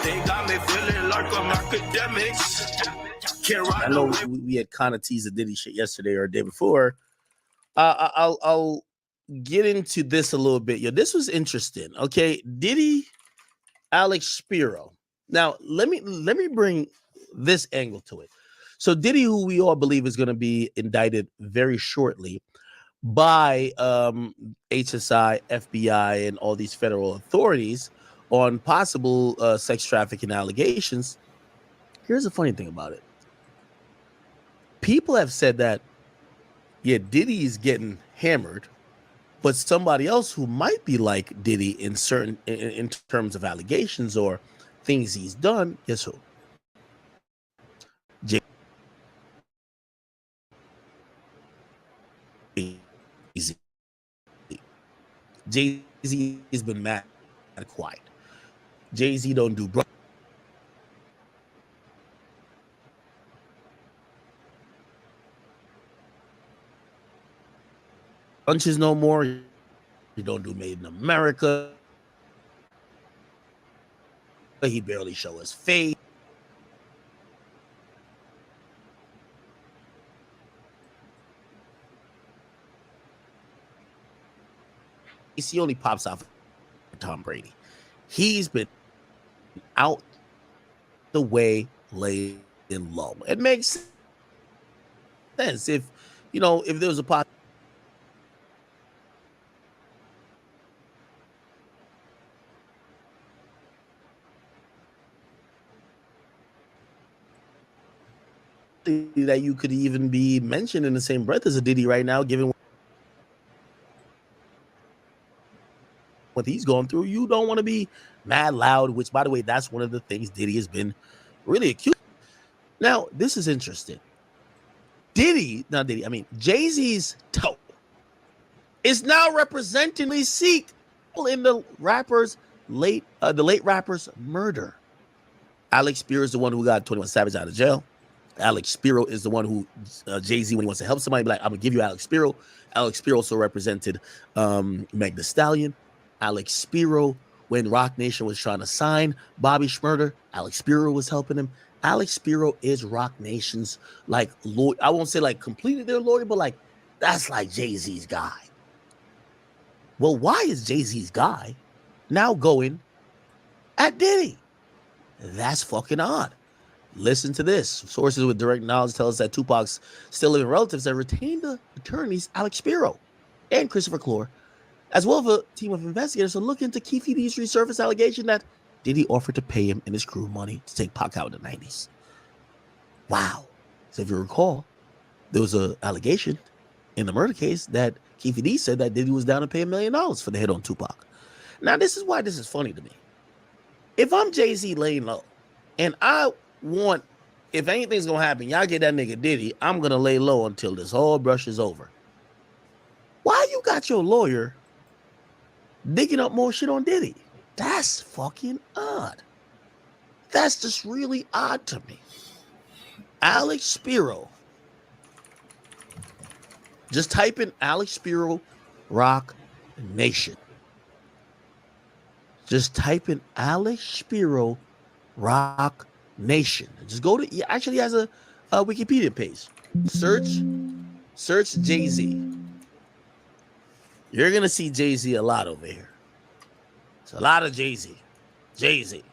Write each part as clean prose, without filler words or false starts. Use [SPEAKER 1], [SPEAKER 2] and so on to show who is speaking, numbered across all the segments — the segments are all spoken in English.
[SPEAKER 1] They got me feeling like I'm academics.
[SPEAKER 2] I know we had kind of teased the Diddy shit yesterday or the day before. I'll get into this a little bit. Yo, this was interesting. Okay, Diddy, Alex Spiro. Now let me bring this angle to it. So Diddy, who we all believe is going to be indicted very shortly by HSI, FBI, and all these federal authorities on possible sex trafficking allegations. Here's the funny thing about it. People have said that, yeah, Diddy is getting hammered, but somebody else who might be like Diddy in terms of allegations or things he's done, guess who? Jay-Z. Jay-Z has been mad and quiet. Jay-Z don't do brunches no more. You don't do Made in America. He barely show his face. He only pops out for Tom Brady. He's been out the way, laying low. It makes sense if there was a possibility. That you could even be mentioned in the same breath as a Diddy right now, given what he's going through. You don't want to be mad loud, which, by the way, that's one of the things Diddy has been really accused. Now, this is interesting. Jay-Z's toe is now representing Seek in the late rapper's murder. Alex Spiro is the one who got 21 Savage out of jail. Alex Spiro is the one who Jay-Z, when he wants to help somebody, be like, I'm gonna give you Alex Spiro. Alex Spiro also represented Meg Thee Stallion. Alex Spiro, when Roc Nation was trying to sign Bobby Shmurda, Alex Spiro was helping him. Alex Spiro is Roc Nation's lawyer. I won't say completely their lawyer, but that's Jay-Z's guy. Well, why is Jay-Z's guy now going at Diddy? That's fucking odd. Listen to this. Sources with direct knowledge tell us that Tupac's still living relatives have retained the attorneys Alex Spiro and Christopher Clore, as well as a team of investigators to look into Keefe D's resurfaced allegation that Diddy offered to pay him and his crew money to take Pac out in the 90s. Wow. So if you recall, there was an allegation in the murder case that Keefe D said that Diddy was down to pay $1 million for the hit on Tupac. Now, this is why this is funny to me. If I'm Jay-Z laying low, and if anything's going to happen, y'all get that nigga Diddy, I'm going to lay low until this whole brush is over. Why you got your lawyer digging up more shit on Diddy? That's fucking odd. That's just really odd to me. Alex Spiro. Just type in Alex Spiro Roc Nation. Just type in Alex Spiro Roc Nation. Just go to, he actually has a Wikipedia page. Search Jay-Z. You're gonna see Jay-Z a lot over here. It's a lot of Jay-Z. Jay-Z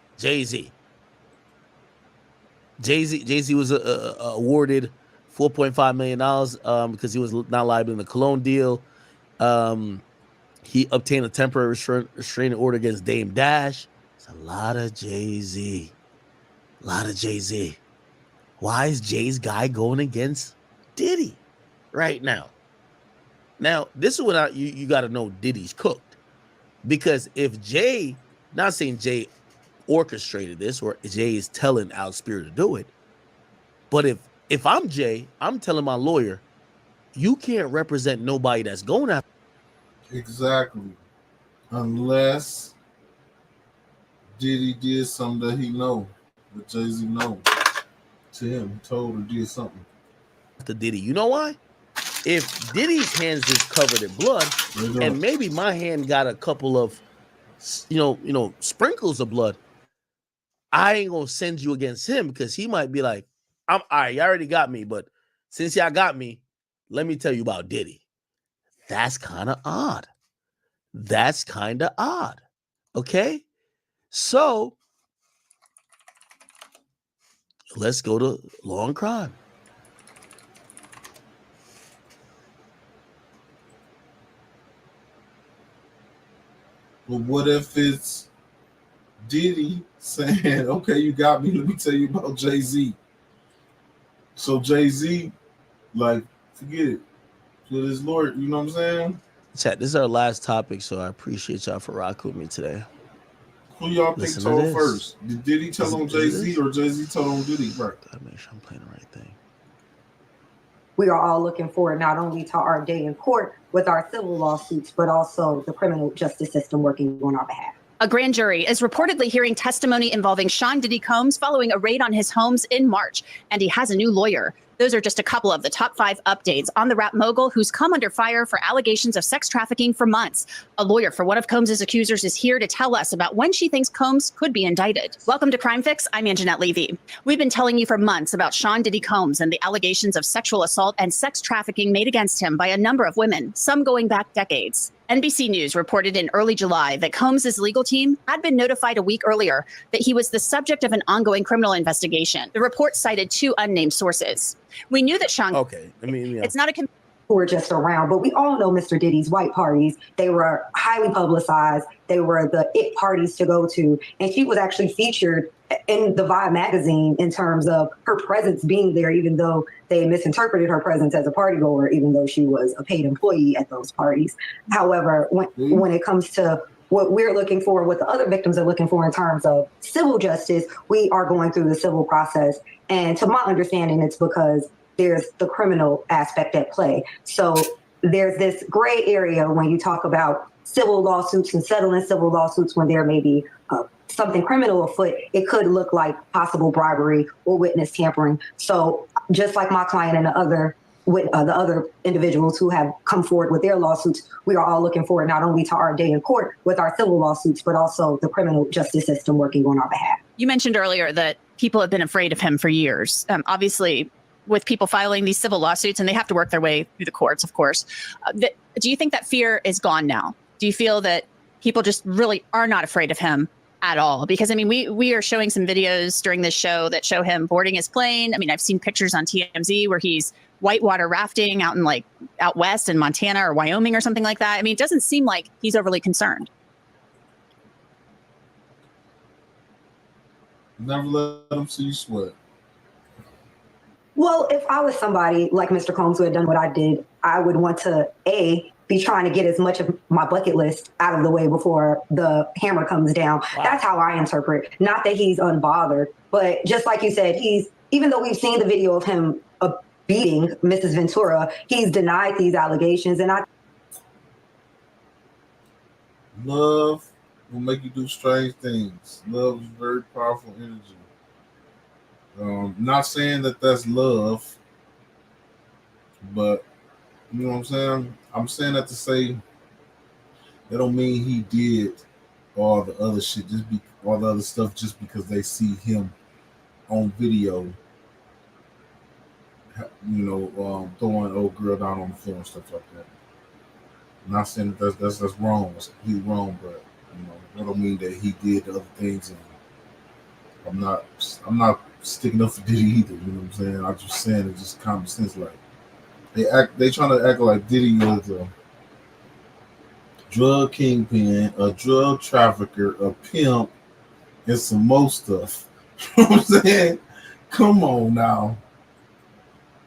[SPEAKER 2] was awarded $4.5 million because he was not liable in the cologne deal. He obtained a temporary restraining order against Dame Dash. It's a lot of Jay-Z. Why is Jay's guy going against Diddy right now? Now, this is what you got to know Diddy's cooked. Because if Jay, not saying Jay orchestrated this or Jay is telling Alex Spiro to do it, but if I'm Jay, I'm telling my lawyer, you can't represent nobody that's going after.
[SPEAKER 3] Exactly. Unless Diddy did something that he know, that Jay-Z know to him, told or did something.
[SPEAKER 2] To Diddy. You know why? If Diddy's hands is covered in blood, and maybe my hand got a couple of, sprinkles of blood, I ain't gonna send you against him because he might be like, I'm all right, you already got me, but since y'all got me, let me tell you about Diddy. That's kind of odd. That's kind of odd. Okay? So let's go to law and crime.
[SPEAKER 3] But what if it's Diddy saying, okay, you got me, let me tell you about Jay-Z. So Jay-Z, like, forget it. With his lawyer, you know what I'm saying?
[SPEAKER 2] Chat, this is our last topic, so I appreciate y'all for rocking with me today.
[SPEAKER 3] Who y'all think
[SPEAKER 2] Listen to
[SPEAKER 3] told
[SPEAKER 2] this.
[SPEAKER 3] first? Did Diddy tell on Jay-Z or Jay-Z told on Diddy? Right.
[SPEAKER 2] Gotta make sure I'm playing the right thing.
[SPEAKER 4] We are all looking forward not only to our day in court with our civil lawsuits, but also the criminal justice system working on our behalf.
[SPEAKER 5] A grand jury is reportedly hearing testimony involving Sean Diddy Combs following a raid on his homes in March, and he has a new lawyer. Those are just a couple of the top 5 updates on the rap mogul who's come under fire for allegations of sex trafficking for months. A lawyer for one of Combs' accusers is here to tell us about when she thinks Combs could be indicted. Welcome to Crime Fix. I'm Anjanette Levy. We've been telling you for months about Sean Diddy Combs and the allegations of sexual assault and sex trafficking made against him by a number of women, some going back decades. NBC News reported in early July that Combs' legal team had been notified a week earlier that he was the subject of an ongoing criminal investigation. The report cited 2 unnamed sources. We knew that Sean...
[SPEAKER 2] Okay, I mean, yeah.
[SPEAKER 5] It's not a...
[SPEAKER 4] Who were just around, but we all know Mr. Diddy's white parties. They were highly publicized. They were the it parties to go to. And she was actually featured in the Vibe magazine in terms of her presence being there, even though they misinterpreted her presence as a party goer, even though she was a paid employee at those parties. However, when it comes to what we're looking for, what the other victims are looking for in terms of civil justice, we are going through the civil process. And to my understanding, it's because there's the criminal aspect at play. So there's this gray area when you talk about civil lawsuits and settling civil lawsuits when there may be something criminal afoot. It could look like possible bribery or witness tampering. So just like my client and the other individuals who have come forward with their lawsuits, we are all looking forward not only to our day in court with our civil lawsuits, but also the criminal justice system working on our behalf.
[SPEAKER 5] You mentioned earlier that people have been afraid of him for years. Obviously, with people filing these civil lawsuits, and they have to work their way through the courts, of course. Do you think that fear is gone now? Do you feel that people just really are not afraid of him at all? Because, I mean, we are showing some videos during this show that show him boarding his plane. I mean, I've seen pictures on TMZ where he's whitewater rafting out west in Montana or Wyoming or something like that. I mean, it doesn't seem like he's overly concerned.
[SPEAKER 3] Never let them see you sweat.
[SPEAKER 4] Well, if I was somebody like Mr. Combs who had done what I did, I would want to, be trying to get as much of my bucket list out of the way before the hammer comes down. Wow. That's how I interpret. Not that he's unbothered, but just like you said, even though we've seen the video of him beating Mrs. Ventura, he's denied these allegations. And
[SPEAKER 3] Love will make you do strange things. Love is very powerful energy. Not saying that that's love, but you know what I'm saying? I'm saying that to say that don't mean he did all the other shit, all the other stuff just because they see him on video, you know, throwing old girl down on the floor and stuff like that. I'm not saying that that's wrong. It's completely wrong, but you know, that don't mean that he did the other things. And I'm not sticking up for Diddy either. You know what I'm saying? I'm just saying it's just common sense. Like they trying to act like Diddy was a drug kingpin, a drug trafficker, a pimp, and some more stuff. You know what I'm saying? Come on now.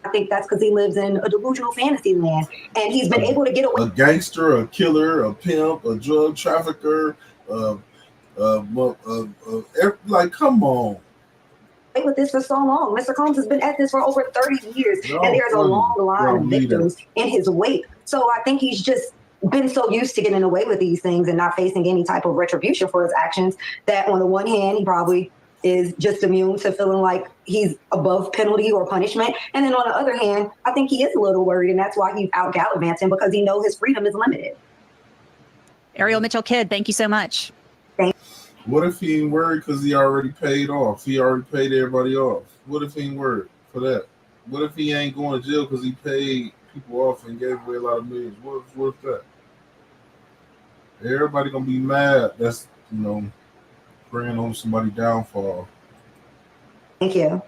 [SPEAKER 4] I think that's because he lives in a delusional fantasy land, and he's been able to get away.
[SPEAKER 3] A gangster, a killer, a pimp, a drug trafficker, like, come on.
[SPEAKER 4] With this for so long. Mr. Combs has been at this for over 30 years, and there's a long line of victims in his wake. So I think he's just been so used to getting away with these things and not facing any type of retribution for his actions that on the one hand, he probably is just immune to feeling like he's above penalty or punishment. And then on the other hand, I think he is a little worried, and that's why he's out gallivanting, because he knows his freedom is limited.
[SPEAKER 5] Ariel Mitchell Kidd, thank you so much.
[SPEAKER 3] What if he ain't worried because he already paid off? He already paid everybody off. What if he ain't worried for that? What if he ain't going to jail because he paid people off and gave away a lot of millions? What if that? Everybody gonna be mad. That's praying on somebody's downfall.
[SPEAKER 4] Thank you.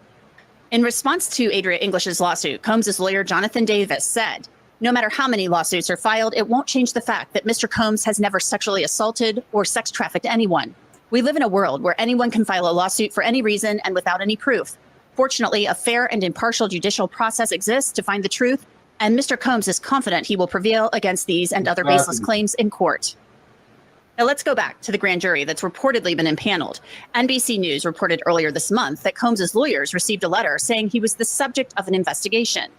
[SPEAKER 5] In response to Adria English's lawsuit, Combs' lawyer, Jonathan Davis, said, "No matter how many lawsuits are filed, it won't change the fact that Mr. Combs has never sexually assaulted or sex trafficked anyone. We live in a world where anyone can file a lawsuit for any reason and without any proof. Fortunately, a fair and impartial judicial process exists to find the truth, and Mr. Combs is confident he will prevail against these and other baseless claims in court." Now let's go back to the grand jury that's reportedly been impaneled. NBC News reported earlier this month that Combs' lawyers received a letter saying he was the subject of an investigation.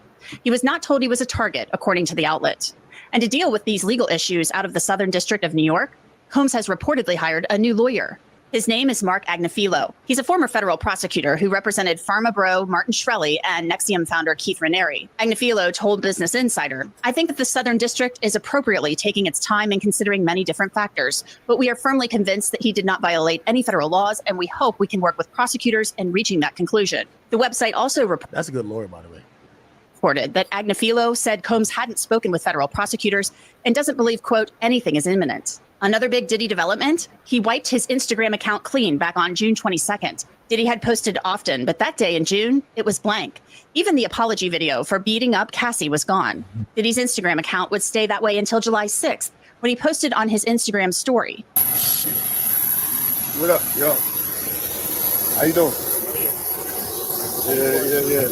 [SPEAKER 5] He was not told he was a target, according to the outlet. And to deal with these legal issues out of the Southern District of New York, Combs has reportedly hired a new lawyer. His name is Mark Agnifilo. He's a former federal prosecutor who represented Pharma Bro Martin Shkreli and Nexium founder Keith Raniere. Agnifilo told Business Insider, "I think that the Southern District is appropriately taking its time and considering many different factors, but we are firmly convinced that he did not violate any federal laws, and we hope we can work with prosecutors in reaching that conclusion." The website also
[SPEAKER 2] That's a good lawyer, by the way.
[SPEAKER 5] reported that Agnifilo said Combs hadn't spoken with federal prosecutors and doesn't believe, quote, anything is imminent. Another big Diddy development, he wiped his Instagram account clean back on June 22nd. Diddy had posted often, but that day in June, it was blank. Even the apology video for beating up Cassie was gone. Diddy's Instagram account would stay that way until July 6th, when he posted on his Instagram story.
[SPEAKER 6] What up, yo? How you doing? Yeah.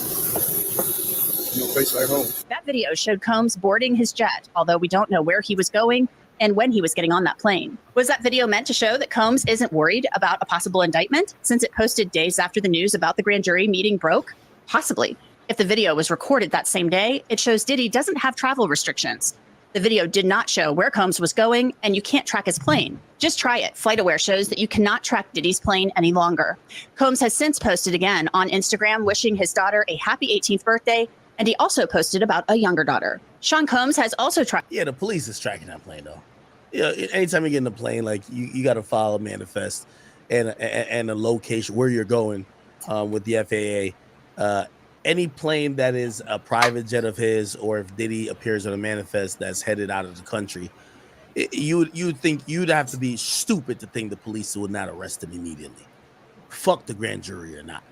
[SPEAKER 6] No place like home.
[SPEAKER 5] That video showed Combs boarding his jet, although we don't know where he was going and when he was getting on that plane. Was that video meant to show that Combs isn't worried about a possible indictment, since it posted days after the news about the grand jury meeting broke? Possibly. If the video was recorded that same day, it shows Diddy doesn't have travel restrictions. The video did not show where Combs was going, and you can't track his plane. Just try it. FlightAware shows that you cannot track Diddy's plane any longer. Combs has since posted again on Instagram wishing his daughter a happy 18th birthday, and he also posted about a younger daughter. Sean Combs has also tried.
[SPEAKER 2] Yeah, the police is tracking that plane, though. Yeah, anytime you get in the plane, like you got to file a manifest and a location where you're going with the FAA. Any plane that is a private jet of his, or if Diddy appears on a manifest that's headed out of the country, you'd think you'd have to be stupid to think the police would not arrest him immediately. Fuck the grand jury or not.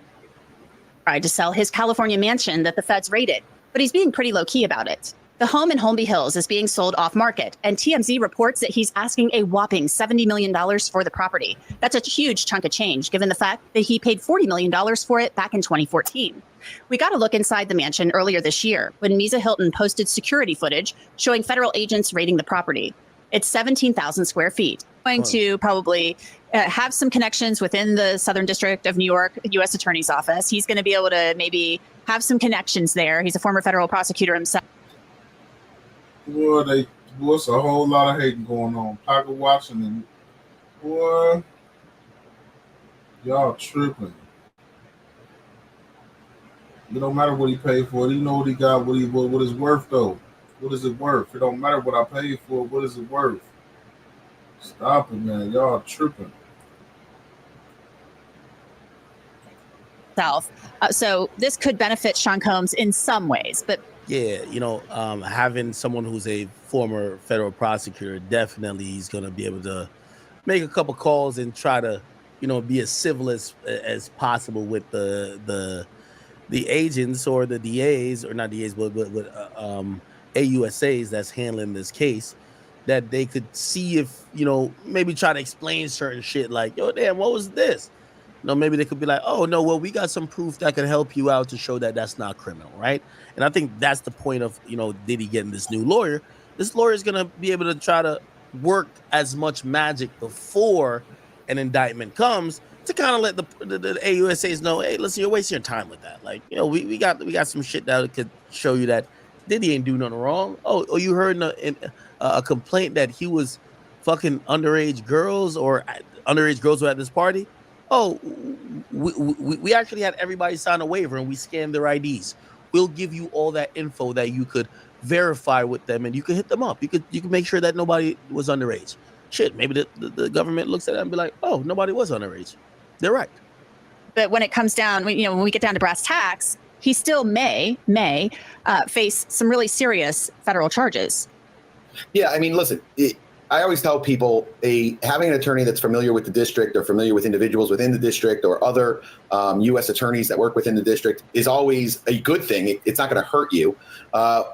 [SPEAKER 5] Tried to sell his California mansion that the feds raided, but he's being pretty low-key about it. The home in Holmby Hills is being sold off-market, and TMZ reports that he's asking a whopping $70 million for the property. That's a huge chunk of change, given the fact that he paid $40 million for it back in 2014. We got a look inside the mansion earlier this year, when Misa Hilton posted security footage showing federal agents raiding the property. It's 17,000 square feet. Going to probably have some connections within the Southern District of New York U.S. Attorney's Office. He's going to be able to maybe have some connections there. He's a former federal prosecutor himself.
[SPEAKER 3] Boy, it's a whole lot of hating going on. Pocket watching and boy, y'all tripping. It don't matter what he paid for it. You know what he got, what it's worth though. What is it worth? It don't matter what I paid for. What is it worth? Stop it, man. Y'all tripping.
[SPEAKER 5] So this could benefit Sean Combs in some ways, but
[SPEAKER 2] yeah, having someone who's a former federal prosecutor, definitely he's going to be able to make a couple calls and try to, be as civil as possible with the agents or the DAs, or not DAs, but AUSAs that's handling this case, that they could see if, maybe try to explain certain shit like, yo, damn, what was this? Maybe they could be like, oh, no, well, we got some proof that could help you out to show that that's not criminal, right? And I think that's the point of, Diddy getting this new lawyer. This lawyer is going to be able to try to work as much magic before an indictment comes to kind of let the AUSAs know, hey, listen, you're wasting your time with that. Like, we got some shit that could show you that Diddy ain't do nothing wrong. Oh, you heard a complaint that he was fucking underage girls, or underage girls were at this party? Oh, we actually had everybody sign a waiver and we scanned their IDs. We'll give you all that info that you could verify with them, and you could hit them up. You could make sure that nobody was underage. shit, maybe the government looks at it and be like, oh, nobody was underage. They're right.
[SPEAKER 5] But when it comes down, when we get down to brass tacks, he still may face some really serious federal charges.
[SPEAKER 7] Yeah, I mean, listen, I always tell people having an attorney that's familiar with the district or familiar with individuals within the district or other U.S. attorneys that work within the district is always a good thing. It's not going to hurt you.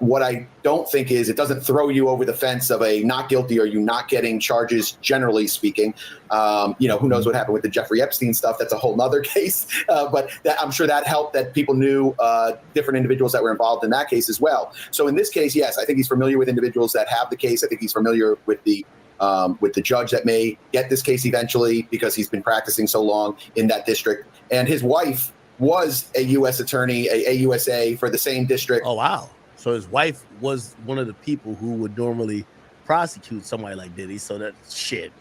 [SPEAKER 7] What I don't think is it doesn't throw you over the fence of a not guilty or you not getting charges, generally speaking. Who knows what happened with the Jeffrey Epstein stuff? That's a whole nother case. But I'm sure that helped that people knew different individuals that were involved in that case as well. So in this case, yes, I think he's familiar with individuals that have the case. I think he's familiar with the judge that may get this case eventually because he's been practicing so long in that district. And his wife was a U.S. attorney, a AUSA for the same district.
[SPEAKER 2] Oh, wow. So his wife was one of the people who would normally prosecute somebody like Diddy. So that shit,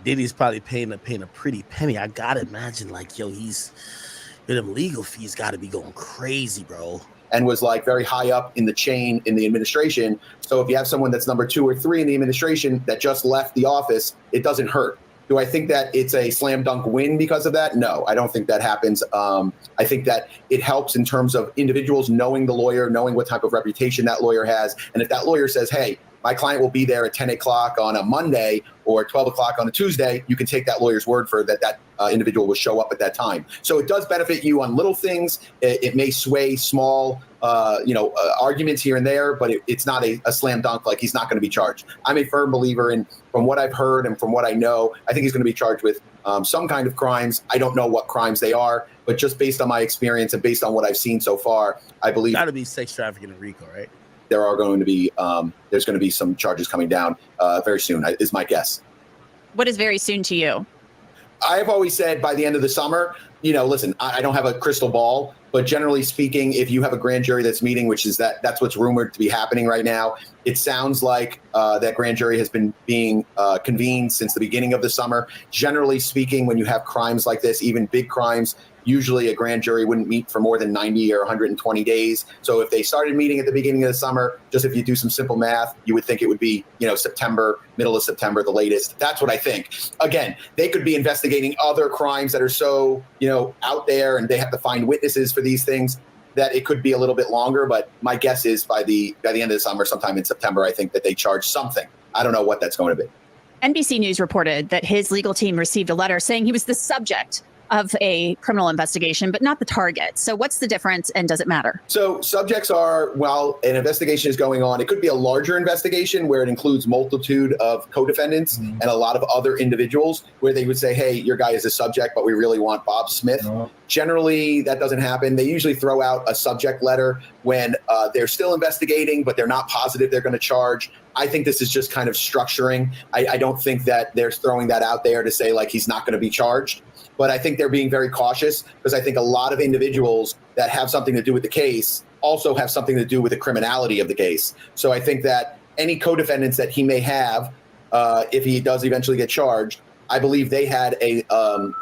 [SPEAKER 2] Diddy's probably paying a pretty penny. I gotta imagine, them legal fees got to be going crazy, bro.
[SPEAKER 7] And was like very high up in the chain in the administration. So if you have someone that's number 2 or 3 in the administration that just left the office, it doesn't hurt. Do I think that it's a slam dunk win because of that? No, I don't think that happens. I think that it helps in terms of individuals knowing the lawyer, knowing what type of reputation that lawyer has. And if that lawyer says, hey, my client will be there at 10 o'clock on a Monday or 12 o'clock on a Tuesday, you can take that lawyer's word for that individual will show up at that time. So it does benefit you on little things. It may sway small arguments here and there, but it's not a slam dunk like he's not going to be charged. I'm a firm believer in, from what I've heard and from what I know, I think he's going to be charged with some kind of crimes. I don't know what crimes they are, but just based on my experience and based on what I've seen so far, I believe
[SPEAKER 2] got to be sex trafficking and RICO, right?
[SPEAKER 7] There are going to be there's going to be some charges coming down very soon, is my guess.
[SPEAKER 5] What is very soon to you?
[SPEAKER 7] I've always said by the end of the summer. Listen, I don't have a crystal ball, but generally speaking, if you have a grand jury that's meeting, which is that's what's rumored to be happening right now, it sounds like that grand jury has been being convened since the beginning of the summer. Generally speaking, when you have crimes like this, even big crimes, usually a grand jury wouldn't meet for more than 90 or 120 days. So if they started meeting at the beginning of the summer, just if you do some simple math, you would think it would be, September, middle of September, the latest. That's what I think. Again, they could be investigating other crimes that are so, out there, and they have to find witnesses for these things that it could be a little bit longer. But my guess is by the end of the summer, sometime in September, I think that they charge something. I don't know what that's going to be.
[SPEAKER 5] NBC News reported that his legal team received a letter saying he was the subject of a criminal investigation, but not the target. So what's the difference, and does it matter?
[SPEAKER 7] So subjects are, while an investigation is going on, it could be a larger investigation where it includes multitude of co-defendants and a lot of other individuals where they would say, hey, your guy is a subject, but we really want Bob Smith. Generally, that doesn't happen. They usually throw out a subject letter when they're still investigating, but they're not positive they're going to charge. I think this is just kind of structuring. I don't think that they're throwing that out there to say like he's not going to be charged. But I think they're being very cautious because I think a lot of individuals that have something to do with the case also have something to do with the criminality of the case. So I think that any co-defendants that he may have, if he does eventually get charged, I believe they had a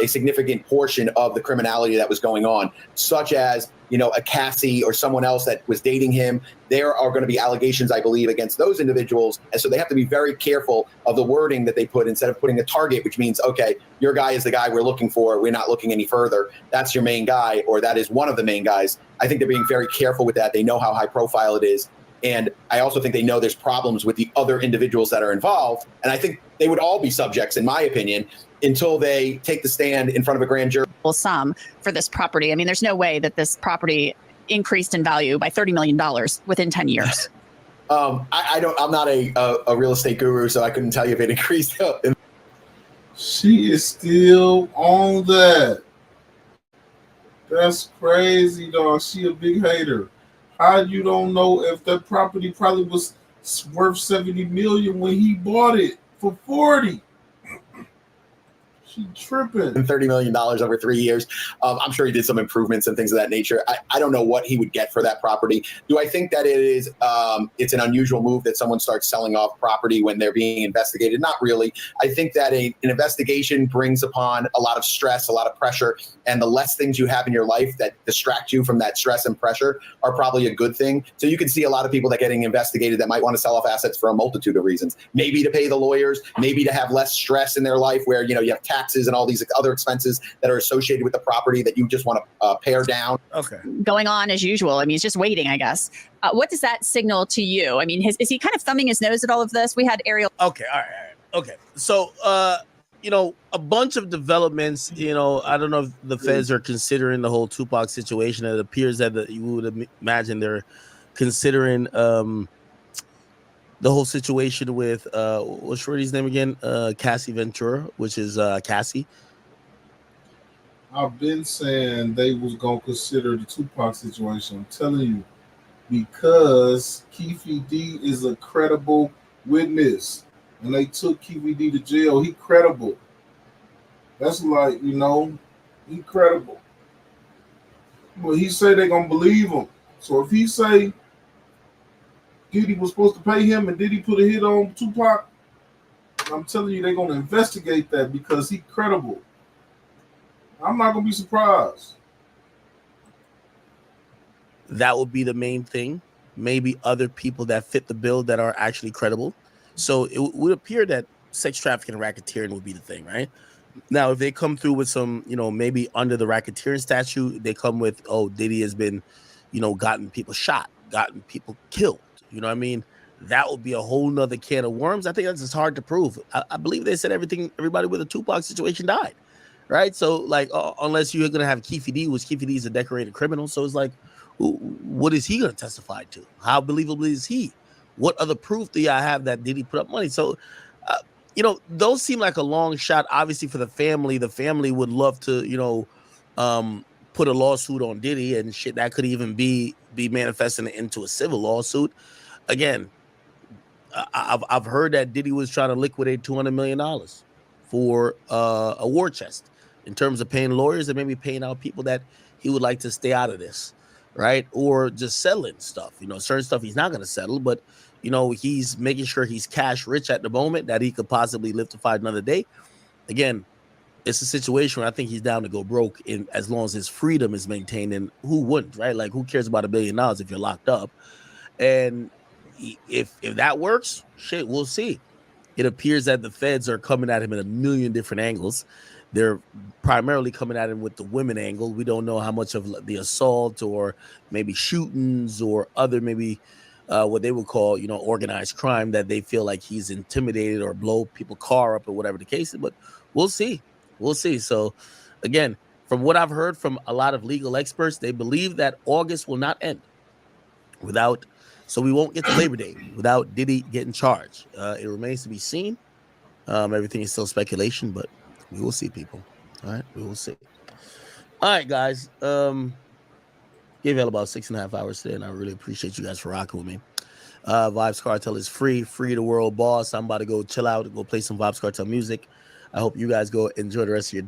[SPEAKER 7] significant portion of the criminality that was going on, such as, a Cassie or someone else that was dating him. There are going to be allegations, I believe, against those individuals. And so they have to be very careful of the wording that they put instead of putting a target, which means, okay, your guy is the guy we're looking for. We're not looking any further. That's your main guy, or that is one of the main guys. I think they're being very careful with that. They know how high profile it is. And I also think they know there's problems with the other individuals that are involved. And I think they would all be subjects, in my opinion, until they take the stand in front of a grand jury.
[SPEAKER 5] Sum for this property. I mean, there's no way that this property increased in value by $30 million within 10 years.
[SPEAKER 7] I'm not a real estate guru, so I couldn't tell you if it increased.
[SPEAKER 3] She is still on that. That's crazy, dog. She a big hater. How you don't know if that property probably was worth $70 million when he bought it for $40? She tripping.
[SPEAKER 7] $30 million over 3 years. I'm sure he did some improvements and things of that nature. I don't know what he would get for that property. Do I think that it is it's an unusual move that someone starts selling off property when they're being investigated? Not really. I think that an investigation brings upon a lot of stress, a lot of pressure, and the less things you have in your life that distract you from that stress and pressure are probably a good thing. So you can see a lot of people that getting investigated that might want to sell off assets for a multitude of reasons. Maybe to pay the lawyers, maybe to have less stress in their life where, you have taxes and all these other expenses that are associated with the property that you just want to pare down.
[SPEAKER 2] Okay.
[SPEAKER 5] Going on as usual. I mean, he's just waiting, I guess. What does that signal to you? I mean, is he kind of thumbing his nose at all of this? We had Ariel.
[SPEAKER 2] Okay. All right. Okay. So, a bunch of developments, I don't know if the feds are considering the whole Tupac situation. It appears that you would imagine they're considering the whole situation with what's Shorty's name again? Cassie Ventura, which is Cassie.
[SPEAKER 3] I've been saying they was gonna consider the Tupac situation. I'm telling you, because Keefe D is a credible witness, and they took Keefe D to jail. He credible. That's like, he credible. But he say they gonna believe him. So if he say Diddy was supposed to pay him and Diddy put a hit on Tupac, I'm telling you, they're gonna investigate that because he credible. I'm not gonna be surprised.
[SPEAKER 2] That would be the main thing. Maybe other people that fit the bill that are actually credible. So it would appear that sex trafficking and racketeering would be the thing, right? Now, if they come through with some, maybe under the racketeering statute, they come with, Diddy has been, gotten people shot, gotten people killed. You know what I mean? That would be a whole nother can of worms. I think that's just hard to prove. I believe they said everybody with the Tupac situation died, right? So, unless you're going to have Keefe D, which Keefe D is a decorated criminal. So it's like, what is he going to testify to? How believable is he? What other proof do y'all have that Diddy put up money? So, those seem like a long shot. Obviously, for the family would love to, put a lawsuit on Diddy and shit that could even be manifesting into a civil lawsuit. Again, I've heard that Diddy was trying to liquidate $200 million for a war chest in terms of paying lawyers and maybe paying out people that he would like to stay out of this, right? Or just settling stuff. Certain stuff he's not going to settle, but he's making sure he's cash rich at the moment that he could possibly live to fight another day. Again, it's a situation where I think he's down to go broke as long as his freedom is maintained. And who wouldn't, right? Like, who cares about $1 billion if you're locked up? And if that works, shit, we'll see. It appears that the feds are coming at him in a million different angles. They're primarily coming at him with the women angle. We don't know how much of the assault or maybe shootings or other maybe what they would call, organized crime that they feel like he's intimidated or blow people car up or whatever the case is. But we'll see. We'll see. So, again, from what I've heard from a lot of legal experts, they believe that August will not end so we won't get to Labor Day without Diddy getting charged. It remains to be seen. Everything is still speculation, but we will see, people. All right, we will see. All right, guys. Gave y'all about 6.5 hours today, and I really appreciate you guys for rocking with me. Vibes Cartel is free to world boss. I'm about to go chill out and go play some Vibes Cartel music. I hope you guys go enjoy the rest of your day.